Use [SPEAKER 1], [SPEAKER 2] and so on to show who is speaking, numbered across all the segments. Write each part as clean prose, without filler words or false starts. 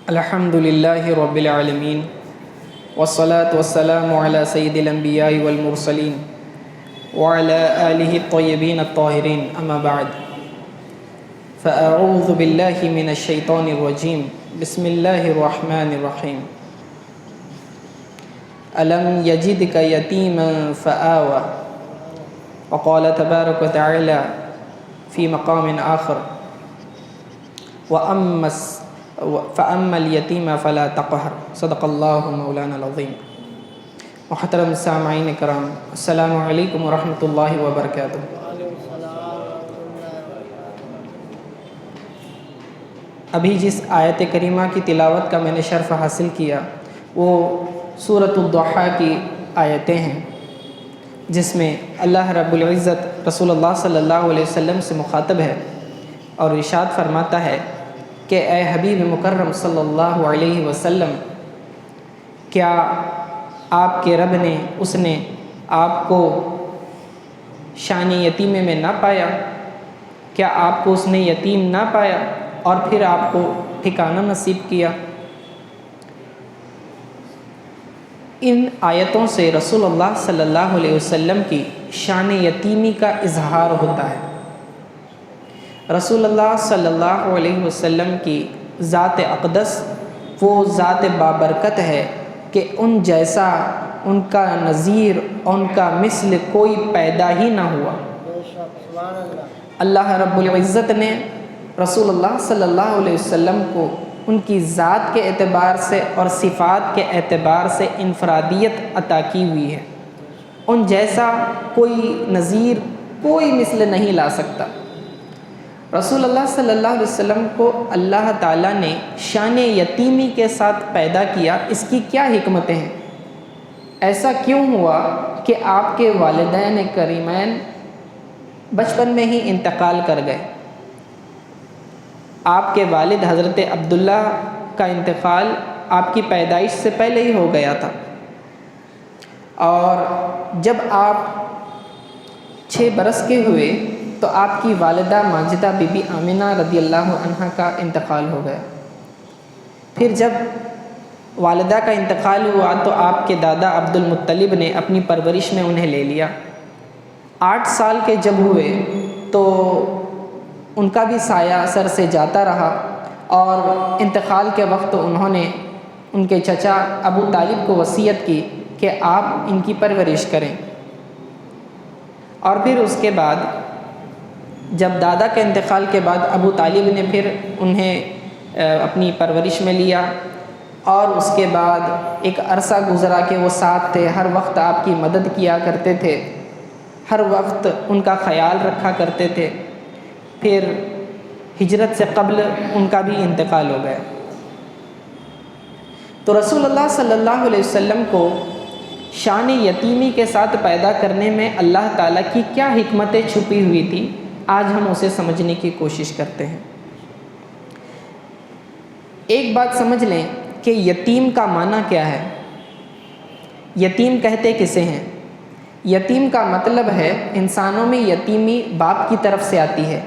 [SPEAKER 1] الحمد للہ رب العالمین والصلاة والسلام علی سید الانبیاء والمرسلین وعلی آلہ الطیبین الطاہرین اما بعد فاعوذ باللہ من الشیطان الرجیم بسم اللہ الرحمن الرحیم الم یجدک یتیما فآوى وقال تبارک وتعالی فی مقام آخر فَأَمَّا الْيَتِيمَ فَلَا تَقْهَرْ صدق اللہ مولانا العظیم۔ محترم سامعین کرام، السلام علیکم ورحمۃ اللہ وبرکاتہ۔ ابھی جس آیت کریمہ کی تلاوت کا میں نے شرف حاصل کیا وہ سورۃ الضحیٰ کی آیتیں ہیں، جس میں اللہ رب العزت رسول اللہ صلی اللہ علیہ وسلم سے مخاطب ہے اور ارشاد فرماتا ہے کہ اے حبیب مکرم صلی اللہ علیہ وسلم، کیا آپ کے رب نے اس نے آپ کو شان یتیمے میں نہ پایا؟ کیا آپ کو اس نے یتیم نہ پایا اور پھر آپ کو ٹھکانہ نصیب کیا؟ ان آیتوں سے رسول اللہ صلی اللہ علیہ وسلم کی شان یتیمی کا اظہار ہوتا ہے۔ رسول اللہ صلی اللہ علیہ وسلم کی ذات اقدس وہ ذات بابرکت ہے کہ ان جیسا، ان کا نظیر، ان کا مثل کوئی پیدا ہی نہ ہوا۔ اللہ رب العزت نے رسول اللہ صلی اللہ علیہ وسلم کو ان کی ذات کے اعتبار سے اور صفات کے اعتبار سے انفرادیت عطا کی ہوئی ہے۔ ان جیسا کوئی نظیر، کوئی مثل نہیں لا سکتا۔ رسول اللہ صلی اللہ علیہ وسلم کو اللہ تعالیٰ نے شان یتیمی کے ساتھ پیدا کیا، اس کی کیا حکمتیں ہیں؟ ایسا کیوں ہوا کہ آپ کے والدین کریمین بچپن میں ہی انتقال کر گئے؟ آپ کے والد حضرت عبداللہ کا انتقال آپ کی پیدائش سے پہلے ہی ہو گیا تھا، اور جب آپ 6 برس کے ہوئے تو آپ کی والدہ ماجدہ بی بی آمنہ رضی اللہ عنہا کا انتقال ہو گیا۔ پھر جب والدہ کا انتقال ہوا تو آپ کے دادا عبد المطلب نے اپنی پرورش میں انہیں لے لیا۔ 8 سال کے جب ہوئے تو ان کا بھی سایہ سر سے جاتا رہا، اور انتقال کے وقت انہوں نے ان کے چچا ابو طالب کو وصیت کی کہ آپ ان کی پرورش کریں۔ اور پھر اس کے بعد جب دادا کے انتقال کے بعد ابو طالب نے پھر انہیں اپنی پرورش میں لیا، اور اس کے بعد ایک عرصہ گزرا کہ وہ ساتھ تھے، ہر وقت آپ کی مدد کیا کرتے تھے، ہر وقت ان کا خیال رکھا کرتے تھے۔ پھر ہجرت سے قبل ان کا بھی انتقال ہو گیا۔ تو رسول اللہ صلی اللہ علیہ وسلم کو شان یتیمی کے ساتھ پیدا کرنے میں اللہ تعالیٰ کی کیا حکمتیں چھپی ہوئی تھی، آج ہم اسے سمجھنے کی کوشش کرتے ہیں۔ ایک بات سمجھ لیں کہ یتیم کا معنی کیا ہے۔ یتیم کہتے کسے ہیں؟ یتیم کا مطلب ہے، انسانوں میں یتیمی باپ کی طرف سے آتی ہے۔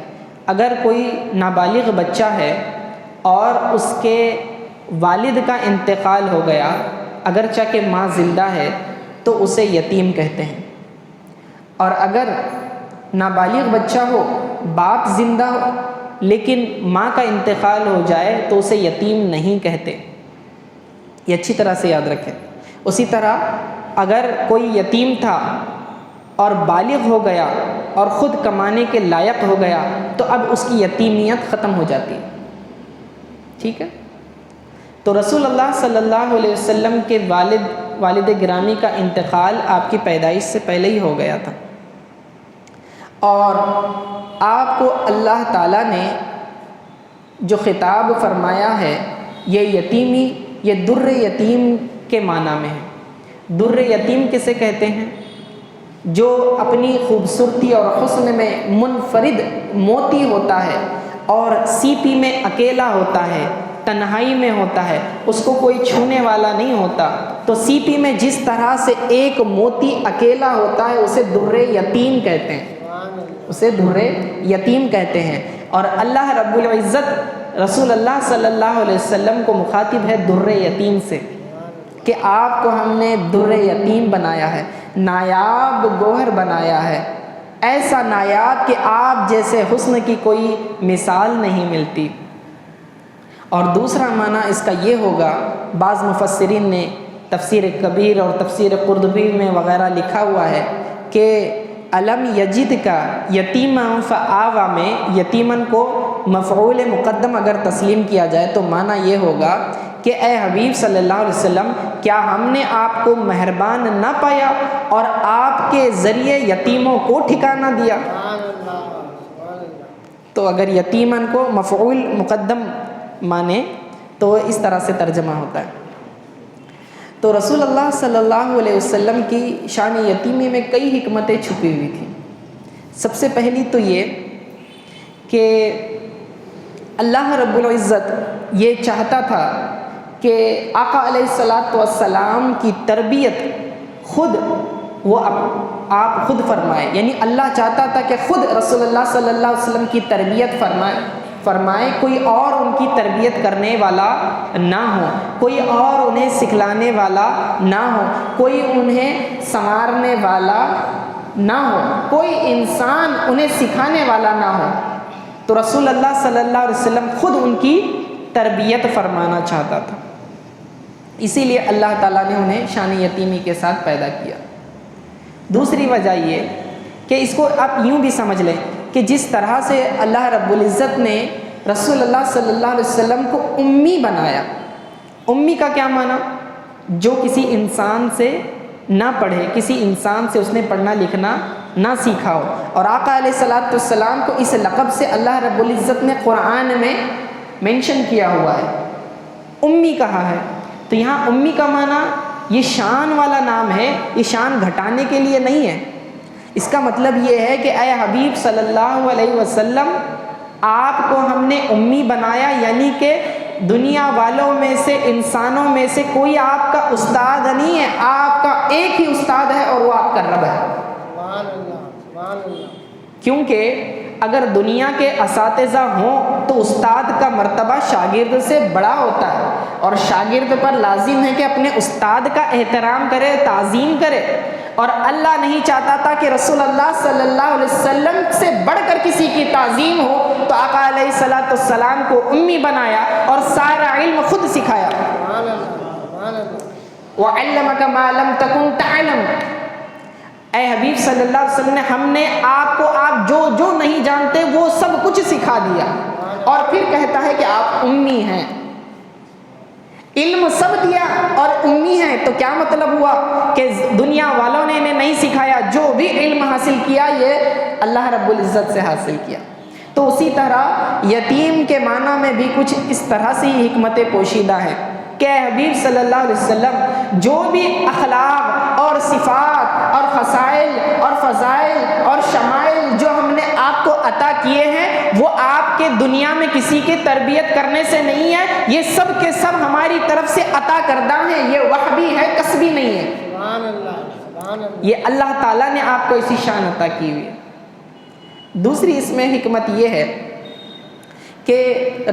[SPEAKER 1] اگر کوئی نابالغ بچہ ہے اور اس کے والد کا انتقال ہو گیا، اگرچہ کہ ماں زندہ ہے، تو اسے یتیم کہتے ہیں۔ اور اگر نابالغ بچہ ہو، باپ زندہ ہو، لیکن ماں کا انتقال ہو جائے تو اسے یتیم نہیں کہتے۔ یہ اچھی طرح سے یاد رکھیں۔ اسی طرح اگر کوئی یتیم تھا اور بالغ ہو گیا اور خود کمانے کے لائق ہو گیا تو اب اس کی یتیمیت ختم ہو جاتی ہے۔ ٹھیک ہے؟ تو رسول اللہ صلی اللہ علیہ وسلم کے والد گرامی کا انتقال آپ کی پیدائش سے پہلے ہی ہو گیا تھا، اور آپ کو اللہ تعالیٰ نے جو خطاب فرمایا ہے، یہ یتیمی، یہ در یتیم کے معنی میں ہے۔ در یتیم کسے کہتے ہیں؟ جو اپنی خوبصورتی اور حسن میں منفرد موتی ہوتا ہے اور سیپی میں اکیلا ہوتا ہے، تنہائی میں ہوتا ہے، اس کو کوئی چھونے والا نہیں ہوتا۔ تو سیپی میں جس طرح سے ایک موتی اکیلا ہوتا ہے اسے در یتیم کہتے ہیں، اسے در یتیم کہتے ہیں۔ اور اللہ رب العزت رسول اللہ صلی اللہ علیہ وسلم کو مخاطب ہے در یتیم سے کہ آپ کو ہم نے در یتیم بنایا ہے، نایاب گوہر بنایا ہے، ایسا نایاب کہ آپ جیسے حسن کی کوئی مثال نہیں ملتی۔ اور دوسرا معنی اس کا یہ ہوگا، بعض مفسرین نے تفسیر کبیر اور تفسیر قرطبی میں وغیرہ لکھا ہوا ہے کہ علم یجد کا یتیما فآوا میں یتیمن کو مفعول مقدم اگر تسلیم کیا جائے تو معنی یہ ہوگا کہ اے حبیب صلی اللہ علیہ وسلم، کیا ہم نے آپ کو مہربان نہ پایا اور آپ کے ذریعے یتیموں کو ٹھکانہ دیا؟ تو اگر یتیمن کو مفعول مقدم مانے تو اس طرح سے ترجمہ ہوتا ہے۔ تو رسول اللہ صلی اللہ علیہ وسلم کی شان یتیمی میں کئی حکمتیں چھپی ہوئی تھیں۔ سب سے پہلی تو یہ کہ اللہ رب العزت یہ چاہتا تھا کہ آقا علیہ الصلاۃ والسلام کی تربیت خود وہ آپ خود فرمائے، یعنی اللہ چاہتا تھا کہ خود رسول اللہ صلی اللہ علیہ وسلم کی تربیت فرمائے، کوئی اور ان کی تربیت کرنے والا نہ ہو، کوئی اور انہیں سکھلانے والا نہ ہو، کوئی انہیں سنوارنے والا نہ ہو، کوئی انسان انہیں سکھانے والا نہ ہو۔ تو رسول اللہ صلی اللہ علیہ وسلم خود ان کی تربیت فرمانا چاہتا تھا، اسی لیے اللہ تعالیٰ نے انہیں شان یتیمی کے ساتھ پیدا کیا۔ دوسری وجہ یہ کہ اس کو آپ یوں بھی سمجھ لیں کہ جس طرح سے اللہ رب العزت نے رسول اللہ صلی اللہ علیہ وسلم کو امی بنایا، امی کا کیا معنی؟ جو کسی انسان سے نہ پڑھے، کسی انسان سے اس نے پڑھنا لکھنا نہ سیکھا ہو، اور آقا علیہ الصلاۃ والسلام کو اس لقب سے اللہ رب العزت نے قرآن میں مینشن کیا ہوا ہے، امی کہا ہے۔ تو یہاں امی کا معنی یہ شان والا نام ہے، یہ شان گھٹانے کے لیے نہیں ہے۔ اس کا مطلب یہ ہے کہ اے حبیب صلی اللہ علیہ وسلم، آپ کو ہم نے امی بنایا، یعنی کہ دنیا والوں میں سے، انسانوں میں سے کوئی آپ کا استاد نہیں ہے، آپ کا ایک ہی استاد ہے اور وہ آپ کا رب ہے۔ کیونکہ اگر دنیا کے اساتذہ ہوں تو استاد کا مرتبہ شاگرد سے بڑا ہوتا ہے، اور شاگرد پر لازم ہے کہ اپنے استاد کا احترام کرے، تعظیم کرے، اور اللہ نہیں چاہتا تھا کہ رسول اللہ صلی اللہ علیہ وسلم سے بڑھ کر کسی کی تعظیم ہو، تو آقا علیہ الصلاۃ والسلام کو امی بنایا اور سارا علم خود سکھایا۔ وَعَلَّمَكَ مَا لَمْ تَكُنْ تَعْلَمُ، اے حبیب صلی اللہ علیہ وسلم نے ہم نے آپ کو جو نہیں جانتے وہ سب کچھ سکھا دیا، اور پھر کہتا ہے کہ آپ امی ہیں، علم سب دیا اور امی ہیں۔ تو کیا مطلب ہوا کہ دنیا والوں نے انہیں نہیں سکھایا، جو بھی علم حاصل کیا یہ اللہ رب العزت سے حاصل کیا۔ تو اسی طرح یتیم کے معنی میں بھی کچھ اس طرح سے حکمت پوشیدہ ہے کہ حبیب صلی اللہ علیہ وسلم جو بھی اخلاق اور صفات اور خصائل اور فضائل اور شمائل جو ہم نے آپ کو عطا کیے ہیں، وہ آپ کے دنیا میں کسی کی تربیت کرنے سے نہیں ہے، یہ سب کے سب ہماری طرف سے عطا کردہ ہیں، یہ وحبی ہے، کسبی نہیں ہے۔ سبحان اللہ، یہ اللہ تعالیٰ نے آپ کو اسی شان عطا کی ہوئی ہے۔ دوسری اس میں حکمت یہ ہے کہ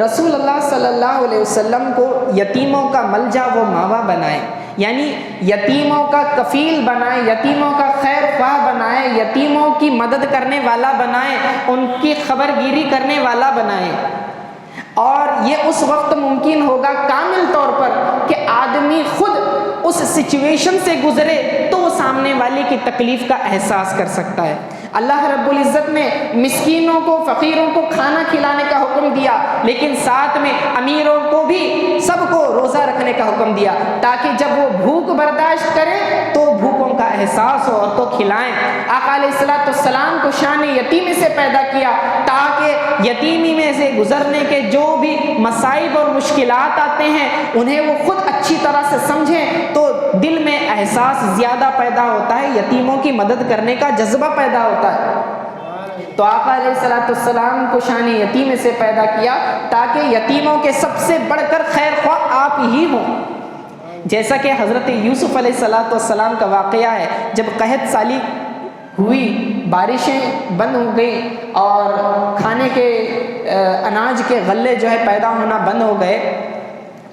[SPEAKER 1] رسول اللہ صلی اللہ علیہ وسلم کو یتیموں کا ملجا و ماوا بنائے، یعنی یتیموں کا کفیل بنائے، یتیموں کا خیر خواہ بنائے، یتیموں کی مدد کرنے والا بنائے، ان کی خبر گیری کرنے والا بنائے۔ اور یہ اس وقت ممکن ہوگا کامل طور پر کہ آدمی خود اس سچویشن سے گزرے تو وہ سامنے والے کی تکلیف کا احساس کر سکتا ہے۔ اللہ رب العزت نے مسکینوں کو، فقیروں کو کھانا کھلانے کا حکم دیا، لیکن ساتھ میں امیروں کو بھی سب کو روزہ رکھنے کا حکم دیا، تاکہ جب وہ بھوک برداشت کریں تو بھوکوں کا احساس ہو اور تو کھلائیں۔ آقا علیہ الصلوۃ والسلام کو شان یتیمی سے پیدا کیا تاکہ یتیمی میں سے گزرنے کے جو بھی مصائب اور مشکلات آتے ہیں انہیں وہ خود اچھی طرح سے سمجھیں، تو دل میں احساس زیادہ پیدا ہوتا ہے، یتیموں کی مدد کرنے کا جذبہ پیدا ہوتا ہے۔ تو آقا علیہ الصلوۃ والسلام کو شان یتیم سے پیدا کیا تاکہ یتیموں کے سب سے بڑھ کر خیر خواہ آپ ہی ہوں۔ جیسا کہ حضرت یوسف علیہ الصلوۃ والسلام کا واقعہ ہے، جب قحط سالی ہوئی، بارشیں بند ہو گئیں اور کھانے کے اناج کے غلے جو ہے پیدا ہونا بند ہو گئے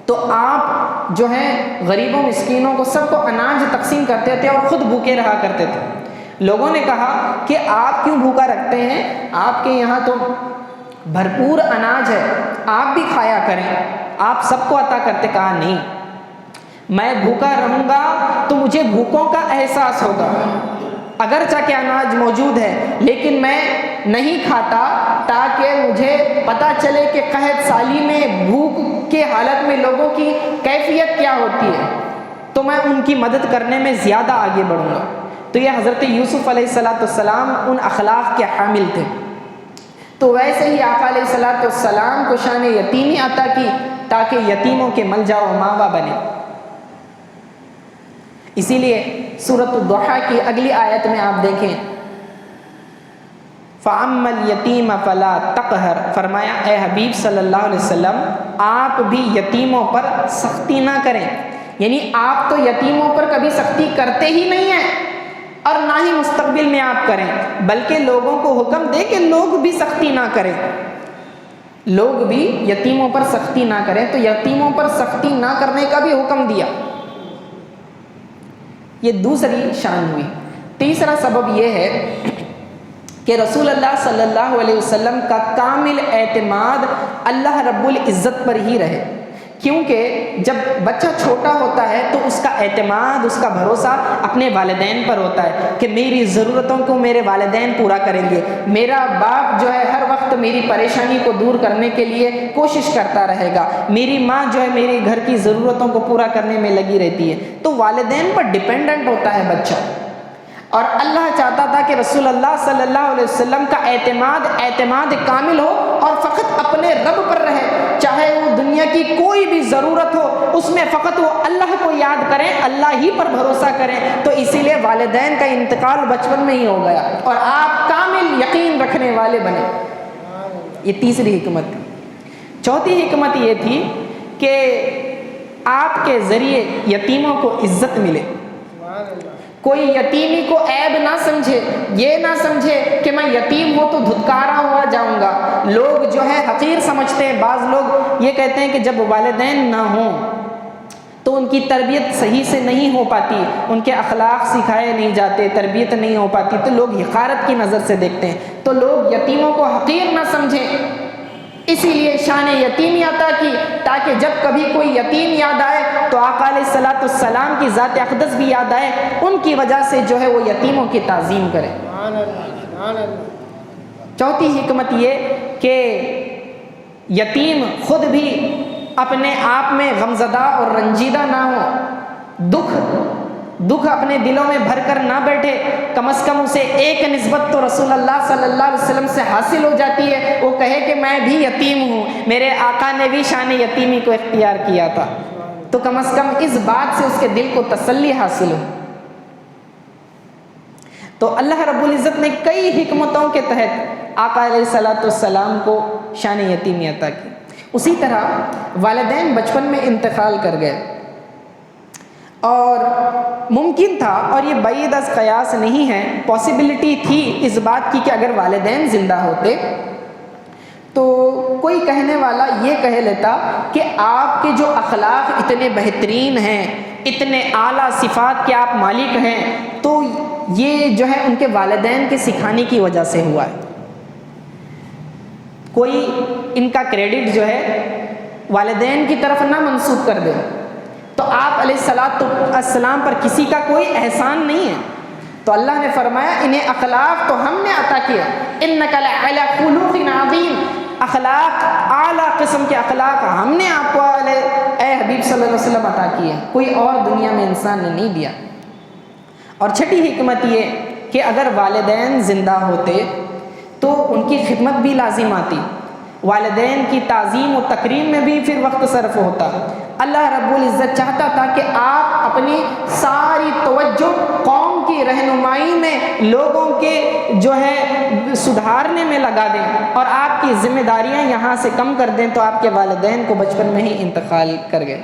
[SPEAKER 1] تو آپ جو ہے غریبوں مسکینوں کو سب کو اناج تقسیم کرتے تھے اور خود بھوکے رہا کرتے تھے۔ لوگوں نے کہا کہ آپ کیوں بھوکا رکھتے ہیں، آپ کے یہاں تو بھرپور اناج ہے، آپ بھی کھایا کریں، آپ سب کو عطا کرتے۔ کہا نہیں، میں بھوکا رہوں گا تو مجھے بھوکوں کا احساس ہوگا، اگرچہ کہ اناج موجود ہے لیکن میں نہیں کھاتا تاکہ مجھے پتہ چلے کہ قحط سالی میں بھوک کے حالت میں لوگوں کی کیفیت کیا ہوتی ہے، تو میں ان کی مدد کرنے میں زیادہ آگے بڑھوں گا۔ تو یہ حضرت یوسف علیہ السلام ان اخلاق کے حامل تھے۔ تو ویسے ہی آقا علیہ السلام کو شان یتیمی عطا کی تاکہ یتیموں کے ملجا و ماوا بنے۔ اسی لیے سورۃ الضحیٰ کی اگلی آیت میں آپ دیکھیں، فَأَمَّا الْيَتِيمَ فَلَا تَقْهَرْ، فرمایا اے حبیب صلی اللہ علیہ وسلم آپ بھی یتیموں پر سختی نہ کریں، یعنی آپ تو یتیموں پر کبھی سختی کرتے ہی نہیں ہیں اور نہ ہی مستقبل میں آپ کریں، بلکہ لوگوں کو حکم دے کہ لوگ بھی سختی نہ کریں، لوگ بھی یتیموں پر سختی نہ کریں، تو یتیموں پر سختی نہ کرنے کا بھی حکم دیا۔ یہ دوسری شان ہوئی۔ تیسرا سبب یہ ہے کہ رسول اللہ صلی اللہ علیہ وسلم کا کامل اعتماد اللہ رب العزت پر ہی رہے، کیونکہ جب بچہ چھوٹا ہوتا ہے تو اس کا اعتماد، اس کا بھروسہ اپنے والدین پر ہوتا ہے کہ میری ضرورتوں کو میرے والدین پورا کریں گے، میرا باپ جو ہے ہر وقت میری پریشانی کو دور کرنے کے لیے کوشش کرتا رہے گا، میری ماں جو ہے میری گھر کی ضرورتوں کو پورا کرنے میں لگی رہتی ہے، تو والدین پر ڈیپینڈنٹ ہوتا ہے بچہ۔ اور اللہ چاہتا تھا کہ رسول اللہ صلی اللہ علیہ وسلم کا اعتماد کامل ہو اور فقط اپنے رب پر رہے، چاہے وہ دنیا کی کوئی بھی ضرورت ہو اس میں فقط وہ اللہ کو یاد کریں، اللہ ہی پر بھروسہ کریں۔ تو اسی لیے والدین کا انتقال بچپن میں ہی ہو گیا اور آپ کامل یقین رکھنے والے بنے۔ یہ تیسری حکمت تھی۔ چوتھی حکمت یہ تھی کہ آپ کے ذریعے یتیموں کو عزت ملے، کوئی یتیمی کو عیب نہ سمجھے، یہ نہ سمجھے کہ میں یتیم ہوں تو دھتکارا ہوا جاؤں گا۔ لوگ جو ہے حقیر سمجھتے ہیں، بعض لوگ یہ کہتے ہیں کہ جب والدین نہ ہوں تو ان کی تربیت صحیح سے نہیں ہو پاتی، ان کے اخلاق سکھائے نہیں جاتے، تربیت نہیں ہو پاتی، تو لوگ حقارت کی نظر سے دیکھتے ہیں۔ تو لوگ یتیموں کو حقیر نہ سمجھیں، اسی لیے شان یتیمی عطا کی تاکہ جب کبھی کوئی یتیم یاد آئے تو آقا علیہ السلام کی ذات اقدس بھی یاد آئے، ان کی وجہ سے جو ہے وہ یتیموں کی تعظیم کرے۔ چوتھی حکمت یہ کہ یتیم خود بھی اپنے آپ میں غمزدہ اور رنجیدہ نہ ہو، دکھ اپنے دلوں میں بھر کر نہ بیٹھے، کم از کم اسے ایک نسبت تو رسول اللہ صلی اللہ علیہ وسلم سے حاصل ہو جاتی ہے، وہ کہے کہ میں بھی یتیم ہوں، میرے آقا نے بھی شان یتیمی کو اختیار کیا تھا، تو کم از کم اس بات سے اس کے دل کو تسلی حاصل ہو۔ تو اللہ رب العزت نے کئی حکمتوں کے تحت آقا علیہ السلام کو شان یتیمی عطا کی۔ اسی طرح والدین بچپن میں انتقال کر گئے، اور ممکن تھا، اور یہ بعید از قیاس نہیں ہے، پاسبلٹی تھی اس بات کی کہ اگر والدین زندہ ہوتے تو کوئی کہنے والا یہ کہہ لیتا کہ آپ کے جو اخلاق اتنے بہترین ہیں، اتنے اعلیٰ صفات کے آپ مالک ہیں، تو یہ جو ہے ان کے والدین کے سکھانے کی وجہ سے ہوا ہے۔ کوئی ان کا کریڈٹ جو ہے والدین کی طرف نہ منسوب کر دے، تو آپ علیہ السلام پر کسی کا کوئی احسان نہیں ہے۔ تو اللہ نے فرمایا انہیں اخلاق تو ہم نے عطا کیا، انک لعلی خلق عظیم، اخلاق اعلیٰ قسم کے اخلاق ہم نے آپ کو اے حبیب صلی اللہ علیہ وسلم عطا کیے، کوئی اور دنیا میں انسان نے نہیں دیا۔ اور چھٹی حکمت یہ کہ اگر والدین زندہ ہوتے تو ان کی خدمت بھی لازم آتی، والدین کی تعظیم و تکریم میں بھی پھر وقت صرف ہوتا۔ اللہ رب العزت چاہتا تھا کہ آپ اپنی ساری توجہ قوم کی رہنمائی میں، لوگوں کے جو ہے سدھارنے میں لگا دیں، اور آپ کی ذمہ داریاں یہاں سے کم کر دیں، تو آپ کے والدین کو بچپن میں ہی انتقال کر گئے۔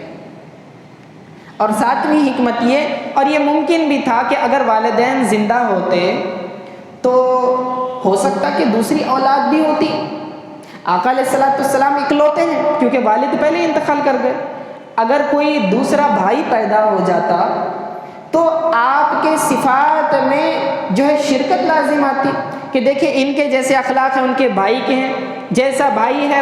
[SPEAKER 1] اور ساتویں حکمت یہ، اور یہ ممکن بھی تھا کہ اگر والدین زندہ ہوتے تو ہو سکتا کہ دوسری اولاد بھی ہوتی، آقا علیہ السلام اکلوتے ہیں کیونکہ والد پہلے انتقال کر گئے. اگر کوئی دوسرا بھائی پیدا ہو جاتا تو آپ کے صفات میں جو ہے شرکت لازم آتی کہ دیکھیں ان کے جیسے اخلاق ہیں ان کے بھائی کے ہیں, جیسا بھائی ہے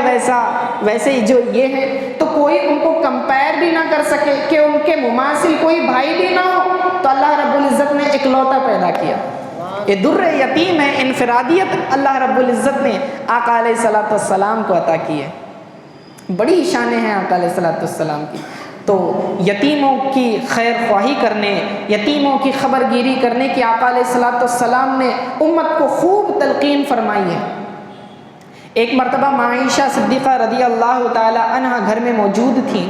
[SPEAKER 1] ویسے ہی جو یہ ہے, تو کوئی ان کو کمپیئر بھی نہ کر سکے کہ ان کے مماثل کوئی بھائی بھی نہ ہو. تو اللہ رب العزت نے اکلوتا پیدا کیا. یہ در یتیم ہے, انفرادیت اللہ رب العزت نے آقا علیہ السلام کو عطا کی ہے. بڑی شانیں ہیں آقا علیہ السلام کی. تو یتیموں کی خیر خواہی کرنے, یتیموں کی خبر گیری کرنے کی آقا علیہ السلام نے امت کو خوب تلقین فرمائی ہے. ایک مرتبہ معائشہ صدیقہ رضی اللہ تعالی عنہ گھر میں موجود تھیں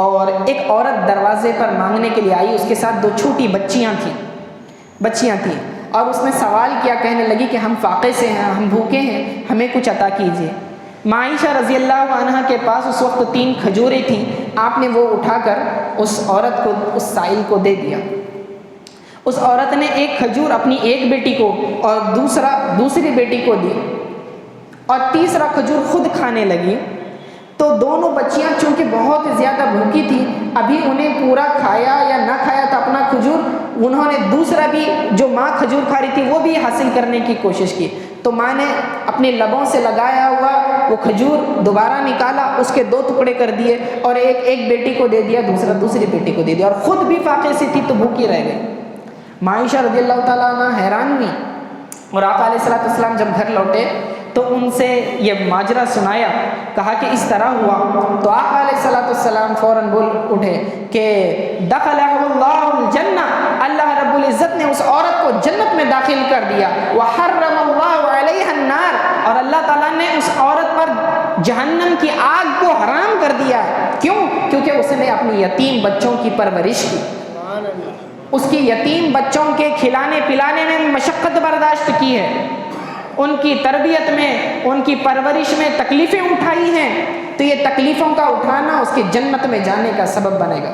[SPEAKER 1] اور ایک عورت دروازے پر مانگنے کے لیے آئی. اس کے ساتھ 2 چھوٹی بچیاں تھیں اور اس نے سوال کیا, کہنے لگی کہ ہم فاقے سے ہیں, ہم بھوکے ہیں, ہمیں کچھ عطا کیجیے. معائشہ رضی اللہ عنہ کے پاس اس وقت 3 کھجوریں تھیں. آپ نے وہ اٹھا کر اس عورت کو, اس سائل کو دے دیا. اس عورت نے ایک کھجور اپنی ایک بیٹی کو اور دوسری بیٹی کو دی اور تیسرا کھجور خود کھانے لگی. تو دونوں بچیاں چونکہ بہت زیادہ بھوکی تھیں, ابھی انہیں پورا کھایا یا نہ کھایا تھا اپنا کھجور, انہوں نے دوسرا بھی جو ماں کھجور کھا رہی تھی وہ بھی حاصل کرنے کی کوشش کی. تو ماں نے اپنے لبوں سے لگایا ہوا وہ کھجور دوبارہ نکالا, اس کے 2 ٹکڑے کر دیے اور ایک بیٹی کو دے دیا, دوسری بیٹی کو دے دیا, اور خود بھی فاقے سے تھی تو بھوکی رہ گئی. معائشہ رضی اللہ تعالیٰ عنہ حیران ہوئی اور آقا علیہ السلام جب گھر لوٹے تو ان سے یہ ماجرا سنایا, کہا کہ اس طرح ہوا. تو آقا علیہ السلام فوراً بول اٹھے کہ دخلہ اللہ الجنہ, اللہ رب العزت نے اس عورت کو جنت میں داخل کر دیا. وحرم اللہ علیہ النار, اور اللہ تعالیٰ نے اس عورت پر جہنم کی آگ کو حرام کر دیا. کیوں؟ کیونکہ اس نے اپنی یتیم بچوں کی پرورش کی, اس کی یتیم بچوں کے کھلانے پلانے میں مشقت برداشت کی ہے, ان کی تربیت میں, ان کی پرورش میں تکلیفیں اٹھائی ہیں. تو یہ تکلیفوں کا اٹھانا اس کی جنت میں جانے کا سبب بنے گا.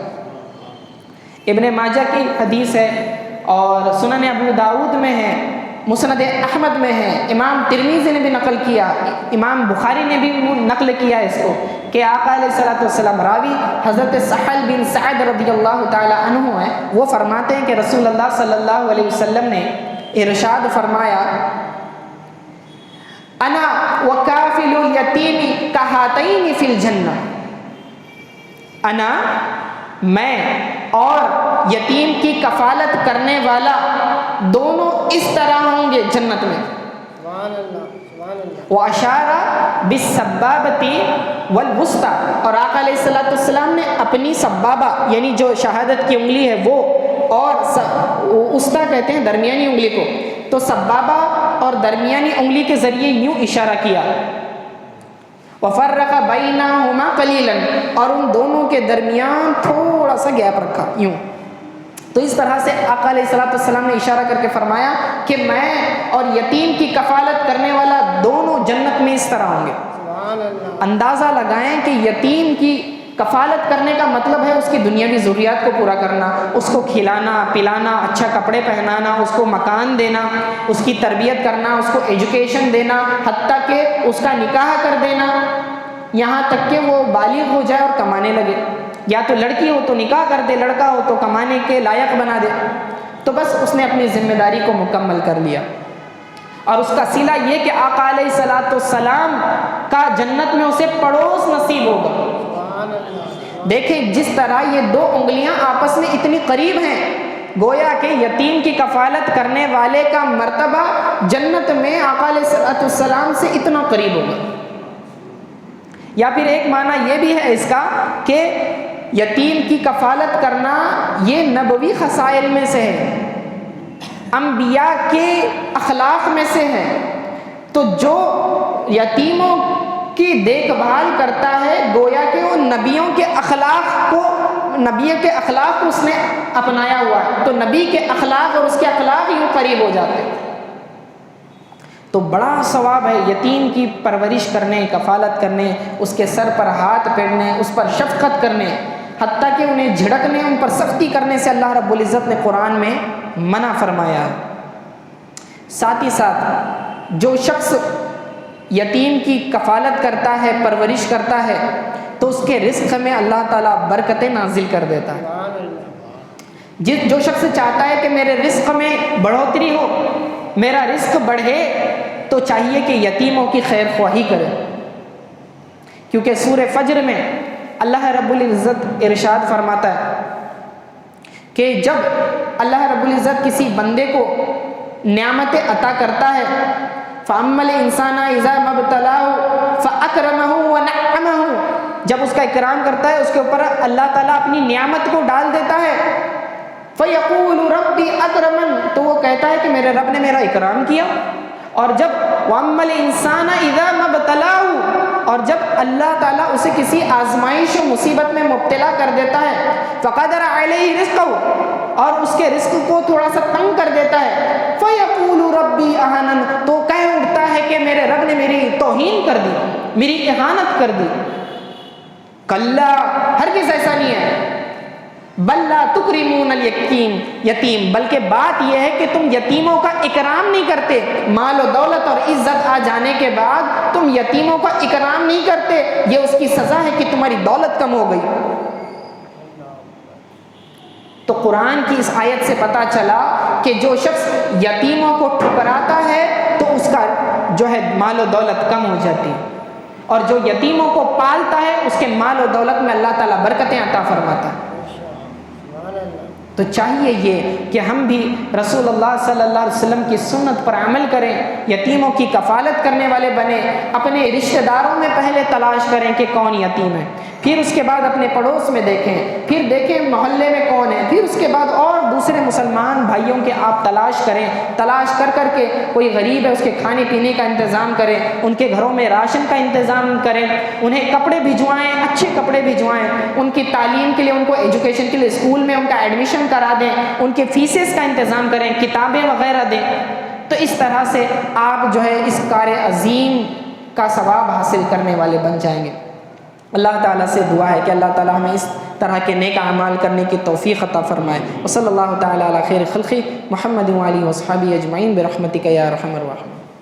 [SPEAKER 1] ابن ماجہ کی حدیث ہے اور سنن ابو داؤد میں ہے, مسند احمد میں ہے, امام ترمذی نے بھی نقل کیا, امام بخاری نے بھی نقل کیا اس کو کہ آقا علیہ السلام, راوی حضرت سہل بن سعد رضی اللہ تعالی عنہ ہیں, وہ فرماتے ہیں کہ رسول اللہ صلی اللہ علیہ وسلم نے ارشاد فرمایا, انا وکافل الیتیم کہاتین فی الجنہ, انا میں اور یتیم کی کفالت کرنے والا دونوں اس طرح ہوں گے جنت میں. وَأَشَارَ بِالسَّبَّابَةِ وَالْوُسْطَى, اور آقا علیہ السلام نے اپنی سبابہ یعنی جو شہادت کی انگلی ہے وہ, اور وسطیٰ کہتے ہیں درمیانی انگلی کو, تو سبابہ اور درمیانی انگلی کے ذریعے یوں اشارہ کیا. وَفَرَّقَ بَيْنَهُمَا قَلِيلًا, اور ان دونوں کے درمیان تھوڑا سا گیپ رکھا یوں. تو اس طرح سے آقا علیہ السلام نے اشارہ کر کے فرمایا کہ میں اور یتیم کی کفالت کرنے والا دونوں جنت میں اس طرح ہوں گے. اندازہ لگائیں کہ یتیم کی کفالت کرنے کا مطلب ہے اس کی دنیاوی ضروریات کو پورا کرنا, اس کو کھلانا پلانا, اچھا کپڑے پہنانا, اس کو مکان دینا, اس کی تربیت کرنا, اس کو ایجوکیشن دینا, حتیٰ کہ اس کا نکاح کر دینا, یہاں تک کہ وہ بالغ ہو جائے اور کمانے لگے. یا تو لڑکی ہو تو نکاح کر دے, لڑکا ہو تو کمانے کے لائق بنا دے. تو بس اس نے اپنی ذمہ داری کو مکمل کر لیا. اور اس کا صلہ یہ کہ آقا علیہ السلام کا جنت میں اسے پڑوس نصیب ہوگا. دیکھیں جس طرح یہ 2 انگلیاں آپس میں اتنی قریب ہیں, گویا کہ یتیم کی کفالت کرنے والے کا مرتبہ جنت میں آقا علیہ السلام سے اتنا قریب ہوگا. یا پھر ایک معنی یہ بھی ہے اس کا کہ یتیم کی کفالت کرنا یہ نبوی خصائل میں سے ہے, انبیاء کے اخلاق میں سے ہے. تو جو یتیموں کی دیکھ بھال کرتا ہے گویا کہ وہ نبیوں کے اخلاق کو اس نے اپنایا ہوا ہے, تو نبی کے اخلاق اور اس کے اخلاق یوں قریب ہو جاتے ہیں. تو بڑا ثواب ہے یتیم کی پرورش کرنے, کفالت کرنے, اس کے سر پر ہاتھ پھیرنے, اس پر شفقت کرنے, حتیٰ کہ انہیں جھڑکنے, ان پر سختی کرنے سے اللہ رب العزت نے قرآن میں منع فرمایا ہے. ساتھ ہی ساتھ جو شخص یتیم کی کفالت کرتا ہے، پرورش کرتا ہے، تو اس کے رزق میں اللہ تعالیٰ برکتیں نازل کر دیتا ہے۔ جو شخص چاہتا ہے کہ میرے رزق میں بڑھوتری ہو، میرا رزق بڑھے، تو چاہیے کہ یتیموں کی خیر خواہی کرے، کیونکہ سورہ فجر میں اللہ رب العزت ارشاد فرماتا ہے کہ جب اللہ رب العزت کسی بندے کو نعمتیں عطا کرتا ہے، فَأَمَّا الْإِنسَانَ إِذَا مَا ابْتَلَاهُ فَأَكْرَمَهُ وَنَعَّمَهُ، جب اس کا اکرام کرتا ہے، اس کے اوپر اللہ تعالیٰ اپنی نعمت کو ڈال دیتا ہے، فَيَقُولُ رَبِّي أَكْرَمَنِ، تو وہ کہتا ہے کہ میرے رب نے میرا اکرام کیا۔ اور جب وَأَمَّا الْإِنسَانَ إِذَا مَا ابْتَلَاهُ، اور جب اللہ تعالیٰ اسے کسی آزمائش و مصیبت میں مبتلا کر دیتا ہے، فَقَدَرَ عَلَيْهِ رِزْقَهُ، اور اس کے رزق کو تھوڑا سا تنگ کر دیتا ہے، فَيَقُولُ رَبِّي أَهَانَنِ، تو کہہ اٹھتا ہے کہ میرے رب نے میری توہین کر دی، میری اہانت کر دی۔ کلا، ہرگز ایسا نہیں ہے، بل لا تکرمون یتیم، بلکہ بات یہ ہے کہ تم یتیموں کا اکرام نہیں کرتے، مال و دولت اور عزت آ جانے کے بعد تم یتیموں کا اکرام نہیں کرتے، یہ اس کی سزا ہے کہ تمہاری دولت کم ہو گئی۔ تو قرآن کی اس آیت سے پتہ چلا کہ جو شخص یتیموں کو ٹھکراتا ہے تو اس کا جو ہے مال و دولت کم ہو جاتی ہے، اور جو یتیموں کو پالتا ہے اس کے مال و دولت میں اللہ تعالیٰ برکتیں عطا فرماتا ہے۔ تو چاہیے یہ کہ ہم بھی رسول اللہ صلی اللہ علیہ وسلم کی سنت پر عمل کریں، یتیموں کی کفالت کرنے والے بنیں، اپنے رشتہ داروں میں پہلے تلاش کریں کہ کون یتیم ہے، پھر اس کے بعد اپنے پڑوس میں دیکھیں، پھر دیکھیں محلے میں کون ہے، پھر اس کے بعد اور دوسرے مسلمان بھائیوں کے آپ تلاش کریں، تلاش کر کر کے کوئی غریب ہے اس کے کھانے پینے کا انتظام کریں، ان کے گھروں میں راشن کا انتظام کریں، انہیں کپڑے بھجوائیں، اچھے کپڑے بھجوائیں، ان کی تعلیم کے لیے، ان کو ایجوکیشن کے لیے اسکول میں ان کا ایڈمیشن کرا دیں، ان کے فیسز کا انتظام کریں، کتابیں وغیرہ دیں۔ تو اس طرح سے آپ جو ہے اس کار عظیم کا ثواب حاصل کرنے والے بن جائیں گے۔ اللہ تعالیٰ سے دعا ہے کہ اللہ تعالیٰ ہمیں اس طرح کے نیک اعمال کرنے کی توفیق عطا فرمائے۔ وصلی اللہ تعالیٰ علی خیر خلقہ محمد و آلہ و صحبہ اجمعین برحمتک یا ارحم الراحمین۔